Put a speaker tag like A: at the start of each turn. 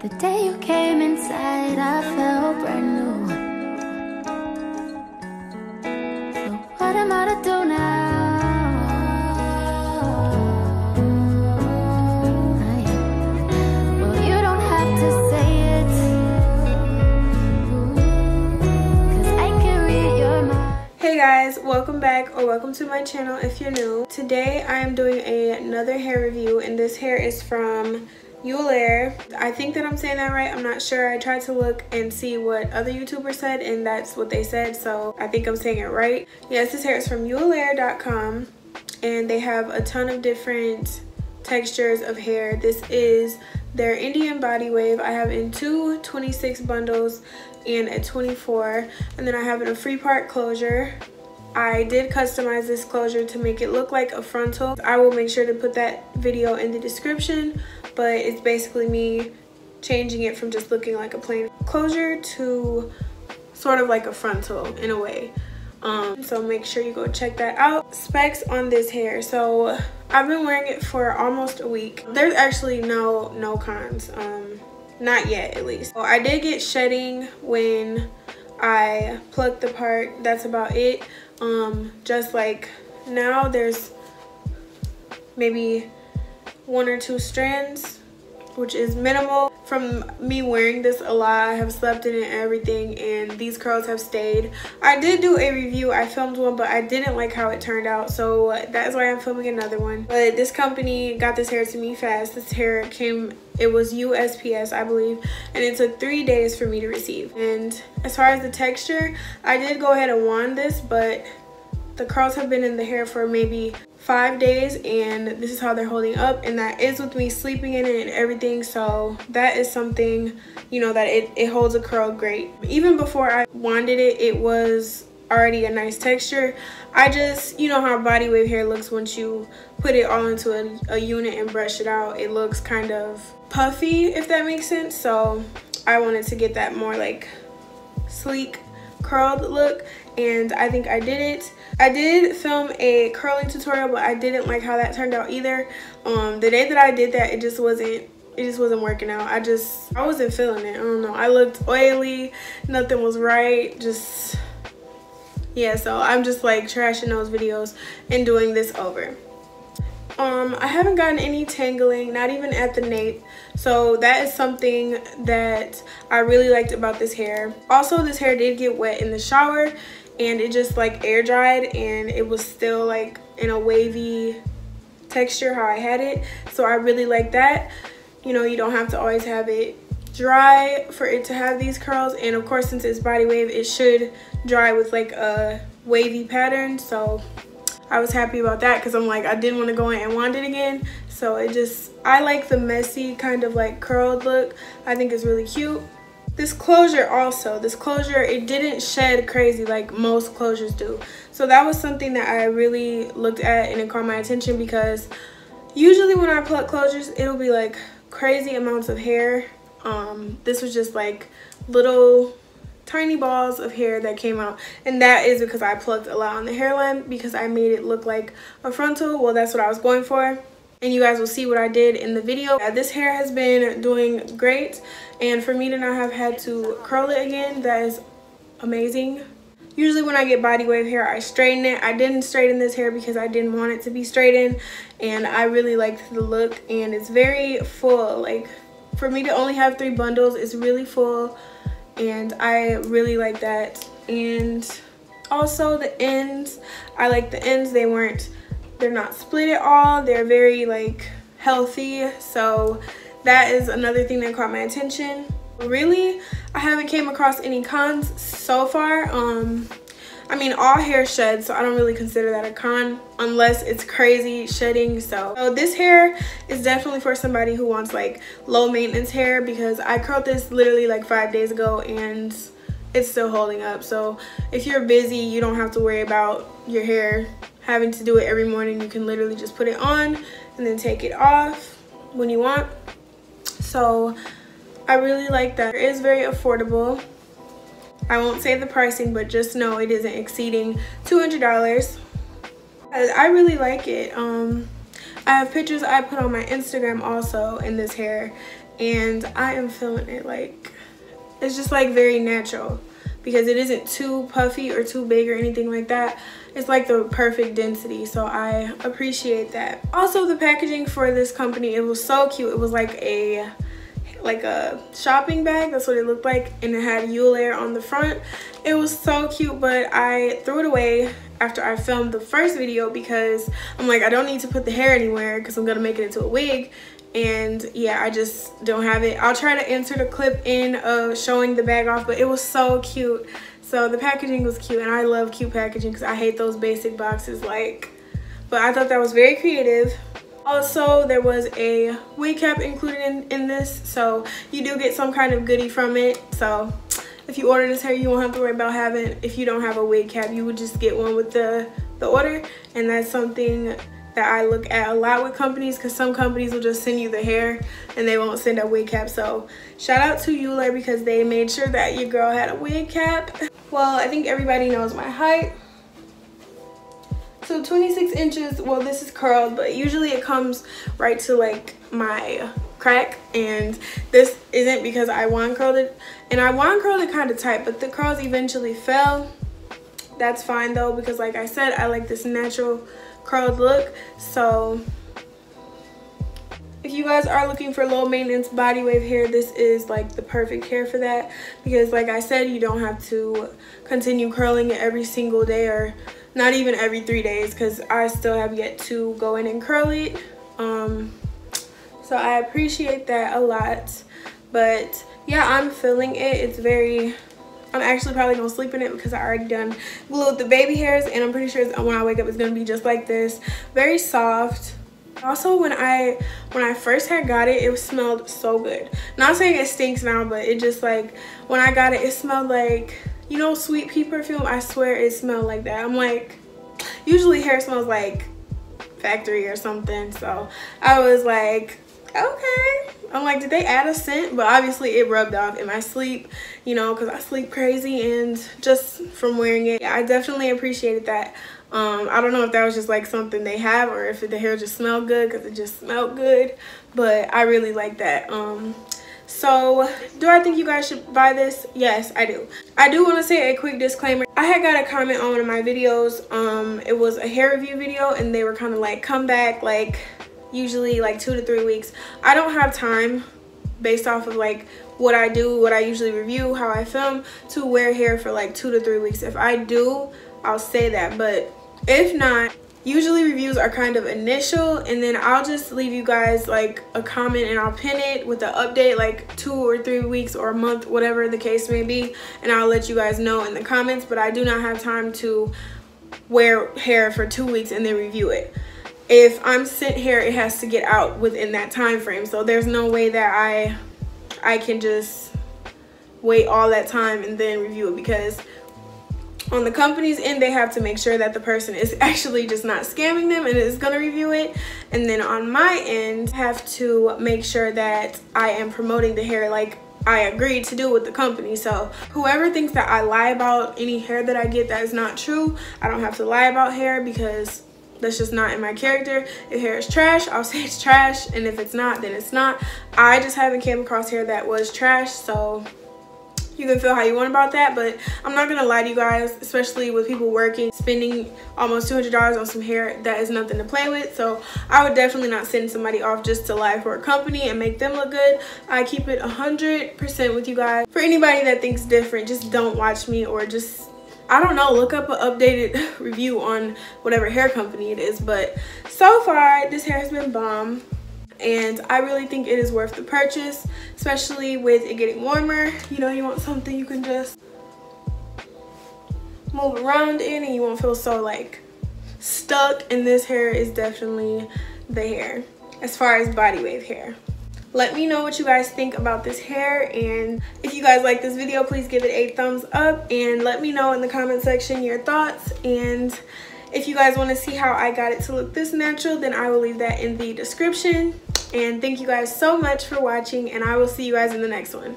A: The day you came inside, I felt brand new. So what am I to do now? Well, you don't have to say it, 'cause I can read your mind.
B: Hey guys, welcome back or welcome to my channel if you're new. Today I am doing another hair review, and this hair is from Eullair. I think that I'm saying that right. I'm not sure. I tried to look and see what other YouTubers said, and that's what they said, so I think I'm saying it right. Yes, this hair is from Eullair.com, and they have a ton of different textures of hair. This is their Indian body wave. I have in two 26 bundles and a 24, and then I have in a free part closure. I did customize this closure to make it look like a frontal. I will make sure to put that video in the description, but it's basically me changing it from just looking like a plain closure to sort of like a frontal in a way. So make sure you go check that out. Specs on this hair. So I've been wearing it for almost a week. There's actually no cons, not yet at least. So I did get shedding when I plucked the part. That's about it. Just like now there's maybe 1 or 2 strands, which is minimal. From me wearing this a lot, I have slept in it and everything, and these curls have stayed. I did do a review, I filmed one, but I didn't like how it turned out, so that's why I'm filming another one. But this company got this hair to me fast. This hair came, it was USPS I believe, and it took 3 days for me to receive. And as far as the texture, I did go ahead and wand this, but the curls have been in the hair for maybe 5 days, and this is how they're holding up, and that is with me sleeping in it and everything. So that is something, you know, that it holds a curl great. Even before I wanded it, it was already a nice texture. I just, you know how body wave hair looks once you put it all into a unit and brush it out. It looks kind of puffy, if that makes sense. So I wanted to get that more like sleek curled look, and I think I did it. I did film a curling tutorial, but I didn't like how that turned out either. The day that I did that, it just wasn't working out. I wasn't feeling it. I don't know, I looked oily, nothing was right, just yeah. So I'm just like trashing those videos and doing this over. I haven't gotten any tangling, not even at the nape, so that is something that I really liked about this hair. Also, this hair did get wet in the shower, and it just like air dried, and it was still like in a wavy texture how I had it, so I really like that. You know, you don't have to always have it dry for it to have these curls, and of course, since it's body wave, it should dry with like a wavy pattern. So I was happy about that, because I'm like, I didn't want to go in and wand it again. So I like the messy kind of like curled look. I think it's really cute. This closure also, it didn't shed crazy like most closures do. So that was something that I really looked at, and it caught my attention, because usually when I pluck closures, it'll be like crazy amounts of hair. This was just like little tiny balls of hair that came out, and that is because I plucked a lot on the hairline, because I made it look like a frontal. Well, that's what I was going for, and you guys will see what I did in the video. This hair has been doing great, and for me to not have had to curl it again, that is amazing. Usually when I get body wave hair, I straighten it. I didn't straighten this hair because I didn't want it to be straightened, and I really liked the look, and it's very full. Like, for me to only have 3 bundles, it's really full, and I really like that. And also the ends, I like the ends. They're not split at all. They're very like healthy, so that is another thing that caught my attention. Really, I haven't came across any cons so far. I mean, all hair sheds, so I don't really consider that a con unless it's crazy shedding. So this hair is definitely for somebody who wants like low maintenance hair, because I curled this literally like 5 days ago and it's still holding up. So if you're busy, you don't have to worry about your hair having to do it every morning. You can literally just put it on and then take it off when you want. So I really like that. It is very affordable. I won't say the pricing, but just know it isn't exceeding $200. I really like it. I have pictures I put on my Instagram also in this hair, and I am feeling it. Like, it's just like very natural because it isn't too puffy or too big or anything like that. It's like the perfect density, so I appreciate that. Also, the packaging for this company, it was so cute. It was like a shopping bag. That's what it looked like, and it had Eullair on the front. It was so cute, but I threw it away after I filmed the first video because I'm like, I don't need to put the hair anywhere because I'm gonna make it into a wig. And yeah, I just don't have it. I'll try to insert a clip in of showing the bag off, but it was so cute. So the packaging was cute, and I love cute packaging because I hate those basic boxes, like, but I thought that was very creative. Also, there was a wig cap included in this, so you do get some kind of goodie from it. So if you order this hair, you won't have to worry about having, if you don't have a wig cap, you would just get one with the order. And that's something that I look at a lot with companies, because some companies will just send you the hair and they won't send a wig cap. So shout out to Eullair because they made sure that your girl had a wig cap. Well, I think everybody knows my height. So 26 inches, well, this is curled, but usually it comes right to like my crack, and this isn't because I wand curled it, and I wand curled it kind of tight, but the curls eventually fell. That's fine though, because like I said, I like this natural curled look. So if you guys are looking for low maintenance body wave hair, this is like the perfect hair for that, because like I said, you don't have to continue curling it every single day, or not even every 3 days, because I still have yet to go in and curl it. So I appreciate that a lot. But yeah, I'm feeling it. It's very, I'm actually probably gonna sleep in it because I already done glued the baby hairs, and I'm pretty sure when I wake up it's gonna be just like this, very soft. Also, when I first had got it, it smelled so good. Not saying it stinks now, but it just, like, when I got it, it smelled like, you know, sweet pea perfume. I swear it smelled like that. I'm like, usually hair smells like factory or something, so I was like, okay. I'm like, did they add a scent? But obviously it rubbed off in my sleep, you know, because I sleep crazy, and just from wearing it, I definitely appreciated that. I don't know if that was just like something they have, or if the hair just smelled good because it just smelled good, but I really like that. So do I think you guys should buy this? Yes, I do. I do want to say a quick disclaimer. I had got a comment on one of my videos. It was a hair review video, and they were kind of like, come back like usually like 2 to 3 weeks. I don't have time, based off of like what I do, what I usually review, how I film, to wear hair for like 2 to 3 weeks. If I do, I'll say that, but if not, usually reviews are kind of initial, and then I'll just leave you guys like a comment, and I'll pin it with an update like 2 or 3 weeks or a month, whatever the case may be, and I'll let you guys know in the comments. But I do not have time to wear hair for 2 weeks and then review it. If I'm sent hair, it has to get out within that time frame, so there's no way that I can just wait all that time and then review it, because on the company's end, they have to make sure that the person is actually just not scamming them and is gonna review it. And then on my end, I have to make sure that I am promoting the hair like I agreed to do with the company. So whoever thinks that I lie about any hair that I get, that is not true. I don't have to lie about hair, because that's just not in my character. If hair is trash, I'll say it's trash, and if it's not, then it's not. I just haven't came across hair that was trash, so you can feel how you want about that, but I'm not gonna lie to you guys, especially with people working, spending almost $200 on some hair, that is nothing to play with. So I would definitely not send somebody off just to lie for a company and make them look good. I keep it 100% with you guys. For anybody that thinks different, just don't watch me, or just, I don't know, look up an updated review on whatever hair company it is. But so far, this hair has been bomb, and I really think it is worth the purchase, especially with it getting warmer. You know, you want something you can just move around in, and you won't feel so like stuck, and this hair is definitely the hair as far as body wave hair. Let me know what you guys think about this hair, and if you guys like this video, please give it a thumbs up, and let me know in the comment section your thoughts. And if you guys want to see how I got it to look this natural, then I will leave that in the description. And thank you guys so much for watching, and I will see you guys in the next one.